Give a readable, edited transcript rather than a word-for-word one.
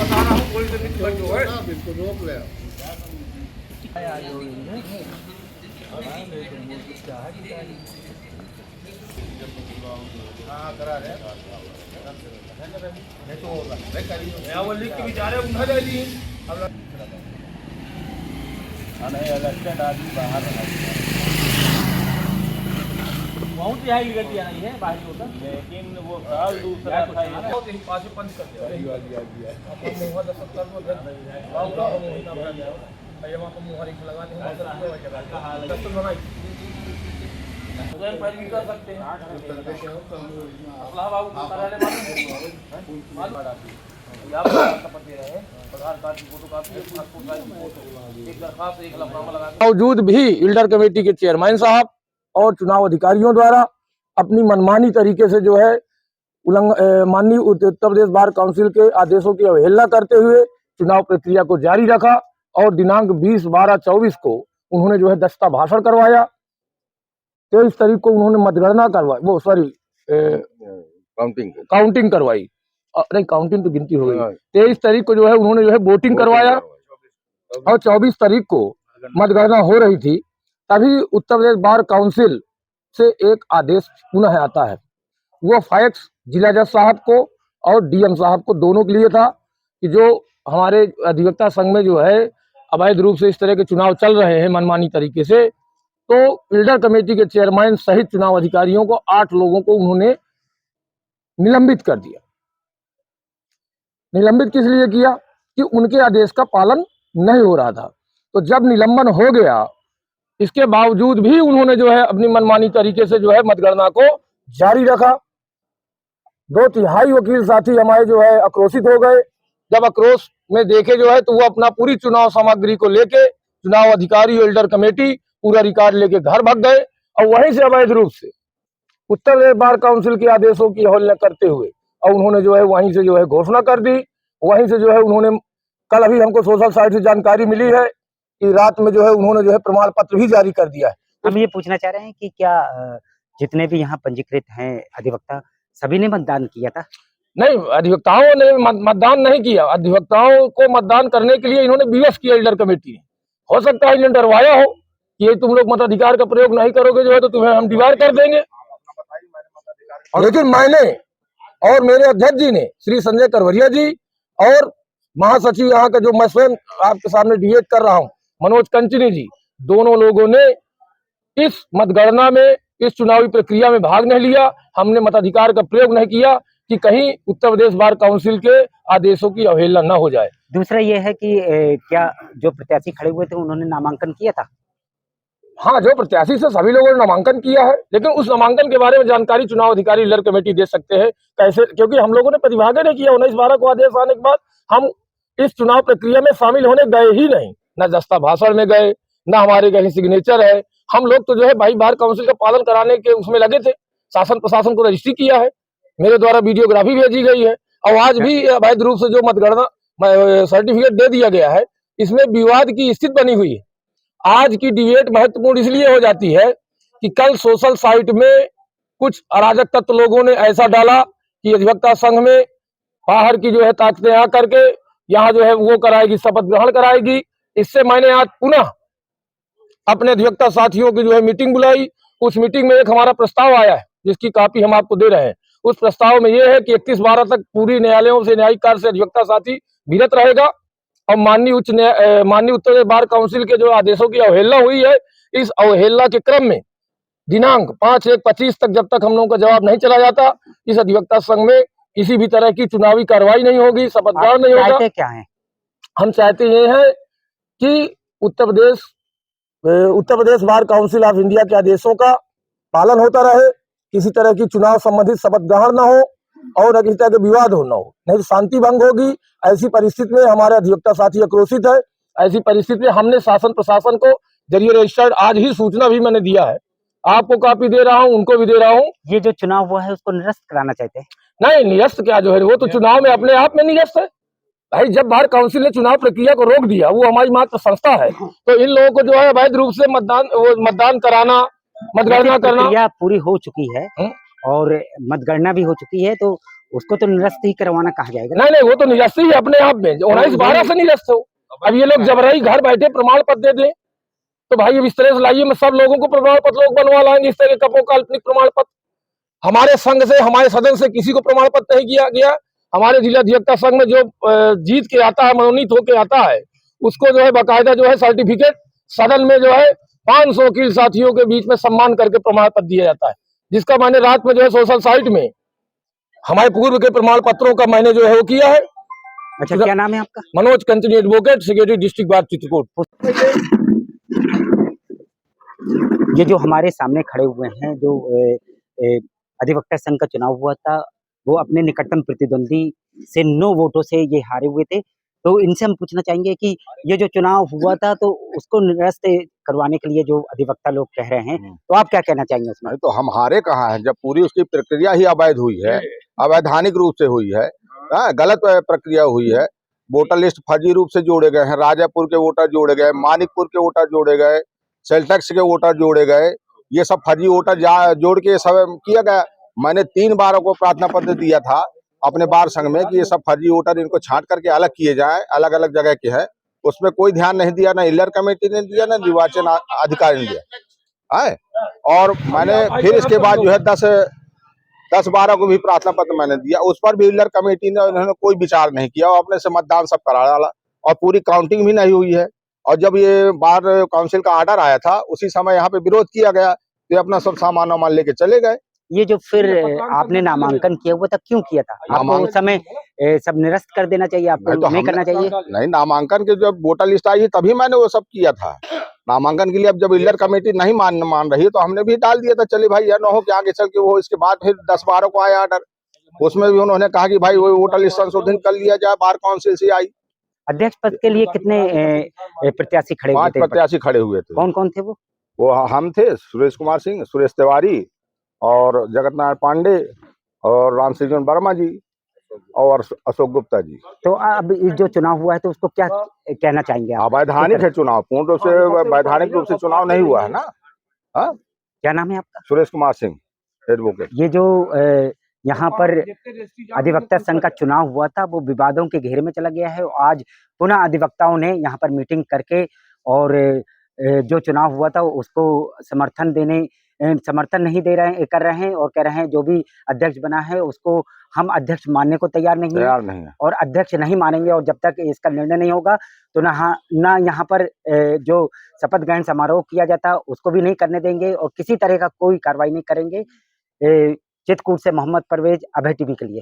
बता रहा हूँ पॉलिटेक्निक का जो है बिल्कुल रोक ले। वो लिख के बेचारे उठा जाएगी। बहुत यहाँ गलतियाँ नहीं है बाहरी होता, लेकिन वो साल दूसरा था पाँच पंच कर दिया। कर सकते हैं बावजूद भी इल्डर कमेटी के चेयरमैन साहब और चुनाव अधिकारियों द्वारा अपनी मनमानी तरीके से जो है माननीय उत्तर प्रदेश बार काउंसिल के आदेशों की अवहेलना करते हुए चुनाव प्रक्रिया को जारी रखा और दिनांक 20/12/24 को उन्होंने जो है दस्ता भाषण करवाया। 23 तारीख को उन्होंने मतगणना करवाई, वो सॉरी काउंटिंग करवाई, नहीं काउंटिंग तो गिनती हो गई। 23 तारीख को जो है उन्होंने जो है वोटिंग करवाया और 24 तारीख को मतगणना हो रही थी। तभी उत्तर प्रदेश बार काउंसिल से एक आदेश पुनः आता है। वो फैक्स जिला जज साहब को और डीएम साहब को दोनों के लिए था कि जो हमारे अधिवक्ता संघ में जो है अवैध रूप से इस तरह के चुनाव चल रहे हैं मनमानी तरीके से, तो इल्डर कमेटी के चेयरमैन सहित चुनाव अधिकारियों को 8 लोगों को उन्होंने निलंबित कर दिया। निलंबित किस लिए किया कि उनके आदेश का पालन नहीं हो रहा था। तो जब निलंबन हो गया, इसके बावजूद भी उन्होंने जो है अपनी मनमानी तरीके से जो है मतगणना को जारी रखा। 2/3 वकील साथी हमारे जो है आक्रोशित हो गए। जब आक्रोश में देखे जो है तो वो अपना पूरी चुनाव सामग्री को लेके चुनाव अधिकारी और इल्डर कमेटी पूरा रिकॉर्ड लेके घर भाग गए और वहीं से अवैध रूप से उत्तर प्रदेश बार काउंसिल के आदेशों की अवहेलना करते हुए और उन्होंने जो है वहीं से जो है घोषणा कर दी। वहीं से जो है उन्होंने कल अभी हमको सोशल साइट से जानकारी मिली है कि रात में जो है उन्होंने जो है प्रमाण पत्र भी जारी कर दिया है। हम ये पूछना चाह रहे हैं कि क्या जितने भी यहाँ पंजीकृत हैं अधिवक्ता सभी ने मतदान किया था? नहीं, अधिवक्ताओं ने मतदान नहीं किया। अधिवक्ताओं को मतदान करने के लिए इन्होंने विवश किया इल्डर कमेटी ने। हो सकता है इन्हें डरवाया हो कि ये तुम लोग मताधिकार का प्रयोग नहीं करोगे जो है तो तुम्हें हम डिवार कर देंगे। लेकिन मैंने और मेरे अध्यक्ष जी ने श्री संजय करवरिया जी और महासचिव यहाँ का जो मैं स्वयं आपके सामने डिबेट कर रहा हूँ मनोज कंचनी जी, दोनों लोगों ने इस मतगणना में इस चुनावी प्रक्रिया में भाग नहीं लिया। हमने मताधिकार का प्रयोग नहीं किया कि कहीं उत्तर प्रदेश बार काउंसिल के आदेशों की अवहेलना न हो जाए। दूसरा ये है कि क्या जो प्रत्याशी खड़े हुए थे उन्होंने नामांकन किया था? हाँ, जो प्रत्याशी से सभी लोगों ने नामांकन किया है, लेकिन उस नामांकन के बारे में जानकारी चुनाव अधिकारी इल्डर कमेटी दे सकते हैं कैसे, क्योंकि हम लोगों ने प्रतिभाग नहीं किया। 19/12 को आदेश आने के बाद हम इस चुनाव प्रक्रिया में शामिल होने गए ही नहीं, न दस्ता भाषण में गए, न हमारे कहीं सिग्नेचर है। हम लोग तो जो है भाई बार काउंसिल का पालन कराने के उसमें लगे थे। शासन प्रशासन को रजिस्ट्री किया है, मेरे द्वारा वीडियोग्राफी भेजी गई है और आज भी अवैध रूप से जो मतगणना सर्टिफिकेट दे दिया गया है, इसमें विवाद की स्थिति बनी हुई है। आज की डिबेट महत्वपूर्ण इसलिए हो जाती है कि कल सोशल साइट में कुछ अराजक तत्व लोगों ने ऐसा डाला कि अधिवक्ता संघ में बाहर की जो है ताकतें आ करके यहाँ जो है वो कराएगी, शपथ ग्रहण कराएगी। इससे मैंने आज पुनः अपने अधिवक्ता साथियों की जो है मीटिंग बुलाई। उस मीटिंग में एक हमारा प्रस्ताव आया है जिसकी कॉपी हम आपको दे रहे हैं। उस प्रस्ताव में यह है कि 31/12 तक पूरी न्यायालयों से न्यायिक कार्य से अधिवक्ता साथी विरत रहेगा और माननीय उत्तर प्रदेश बार काउंसिल के जो आदेशों की अवहेलना हुई है, इस अवहेलना के क्रम में दिनांक 5/1/25 तक जब तक हम लोगों का जवाब नहीं चला जाता, इस अधिवक्ता संघ में किसी भी तरह की चुनावी कार्रवाई नहीं होगी, शपथ ग्रहण नहीं होगा। क्या है? हम चाहते ये हैं कि Uttar Pradesh bar council of India के आदेशों का पालन होता रहे, किसी तरह की चुनाव संबंधित शपथ ग्रहण न हो और न किसी तरह के विवाद हो न हो, नहीं तो शांति भंग होगी। ऐसी परिस्थिति में हमारे अधिवक्ता साथी आक्रोशित है। ऐसी परिस्थिति में हमने शासन प्रशासन को जरिए रजिस्टर्ड आज ही सूचना भी मैंने दिया है, आपको कॉपी दे रहा हूँ, उनको भी दे रहा हूँ। ये जो चुनाव हुआ है उसको निरस्त कराना चाहते हैं? नहीं, निरस्त क्या जो है वो तो चुनाव में अपने आप में निरस्त है भाई। जब बार काउंसिल ने चुनाव प्रक्रिया को रोक दिया, वो हमारी मात्र संस्था है, तो इन लोगों को जो है अवैध रूप से मतदान कराना, मतगणना करना प्रक्रिया पूरी हो चुकी है और मतगणना भी हो चुकी है, तो उसको तो निरस्त ही करवाना कहा जाएगा ना। नहीं नहीं, वो तो निरस्त ही है अपने आप में, 19/12 से निरस्त हो। अब ये लोग जबरई घर बैठे प्रमाण पत्र दे दें, तो भाई अब इस तरह से लाइए, मैं सब लोगों को प्रमाण पत्र लोग बनवा लाएंगे, इस तरह के कपो काल्पनिक प्रमाण पत्र। हमारे संघ से, हमारे सदन से किसी को प्रमाण पत्र नहीं किया गया। हमारे जिला अधिवक्ता संघ में जो जीत के आता है, मनोनीत होके आता है, उसको जो है बाकायदा जो है सर्टिफिकेट सदन में जो है 500 वकील साथियों के बीच में सम्मान करके प्रमाण पत्र दिया जाता है, जिसका मैंने रात में जो है सोशल साइट में हमारे पूर्व के प्रमाण पत्रों का मैंने जो है वो किया है। अच्छा, क्या नाम है आपका? Manoj continue advocate, secretary district bar Chitrakoot. ये जो हमारे सामने खड़े हुए हैं, जो अधिवक्ता संघ का चुनाव हुआ था, वो अपने निकटतम प्रतिद्वंदी से 9 वोटों से ये हारे हुए थे। तो इनसे हम पूछना चाहेंगे कि ये जो चुनाव हुआ था, तो उसको निरस्त करवाने के लिए जो अधिवक्ता लोग कह रहे हैं, तो आप क्या कहना चाहेंगे उसमें? नहीं तो हम हारे कहाँ हैं, जब पूरी उसकी प्रक्रिया ही अवैध हुई है, अवैधानिक रूप से हुई है, गलत प्रक्रिया हुई है। वोटर लिस्ट फर्जी रूप से जोड़े गए हैं, राजापुर के वोटर जोड़े गए, मानिकपुर के वोटर जोड़े गए, सेल्टेक्स के वोटर जोड़े गए, ये सब फर्जी वोटर जोड़ के सब किया गया। मैंने 3 बारों को प्रार्थना पत्र दिया था अपने बार संघ में कि ये सब फर्जी वोटर इनको छांट करके अलग किए जाएं, अलग अलग जगह के हैं। उसमें कोई ध्यान नहीं दिया, ना इलर कमेटी ने दिया, ना निर्वाचन अधिकारी ने दिया है। और मैंने फिर इसके बाद जो है 10-12 को भी प्रार्थना पत्र मैंने दिया, उस पर भी इलर कमेटी ने उन्होंने कोई विचार नहीं किया और अपने से मतदान सब करा डाला और पूरी काउंटिंग भी नहीं हुई है। और जब ये बार काउंसिल का ऑर्डर आया था, उसी समय यहाँ पे विरोध किया गया, तो अपना सब सामान वामान लेके चले गए। ये जो फिर आपने नामांकन किया हुआ था, क्यों किया था? आपको उस समय सब निरस्त कर देना चाहिए, आपको तो नहीं करना चाहिए? नहीं, नामांकन के जब वोटर लिस्ट आई तभी मैंने वो सब किया था। नामांकन के लिए अब जब इलर कमेटी नहीं मान रही है तो हमने भी डाल दिया था, चलिए भाई यह न हो कि आगे चल के वो। इसके बाद फिर 10-12 को आया ऑर्डर, उसमें भी उन्होंने कहा कि भाई वो वोटर लिस्ट संशोधन कर लिया जाए, बार काउंसिल से आई। अध्यक्ष पद के लिए कितने प्रत्याशी खड़े हुए 5 थे? प्रत्याशी खड़े हुए थे। कौन कौन थे वो? वो हम थे, सुरेश कुमार सिंह, सुरेश तिवारी और जगत नारायण पांडे और राम सृजन वर्मा जी और अशोक गुप्ता जी। तो अब जो चुनाव हुआ है, तो उसको क्या कहना चाहेंगे आप? अवैधानिक है चुनाव, पूर्ण रूप से वैधानिक रूप से चुनाव नहीं हुआ है ना। हाँ, क्या नाम है आपका? सुरेश कुमार सिंह एडवोकेट। ये जो यहाँ पर अधिवक्ता संघ का चुनाव हुआ था, वो विवादों के घेरे में चला गया है। आज पुनः अधिवक्ताओं ने यहाँ पर मीटिंग करके और जो चुनाव हुआ था उसको समर्थन नहीं कर रहे हैं और कह रहे हैं जो भी अध्यक्ष बना है उसको हम अध्यक्ष मानने को तैयार नहीं है और अध्यक्ष नहीं मानेंगे। और जब तक इसका निर्णय नहीं होगा तो ना यहाँ पर जो शपथ ग्रहण समारोह किया जाता उसको भी नहीं करने देंगे और किसी तरह का कोई कार्रवाई नहीं करेंगे। चित्रकूट से मोहम्मद परवेज, अभय टीवी के लिए।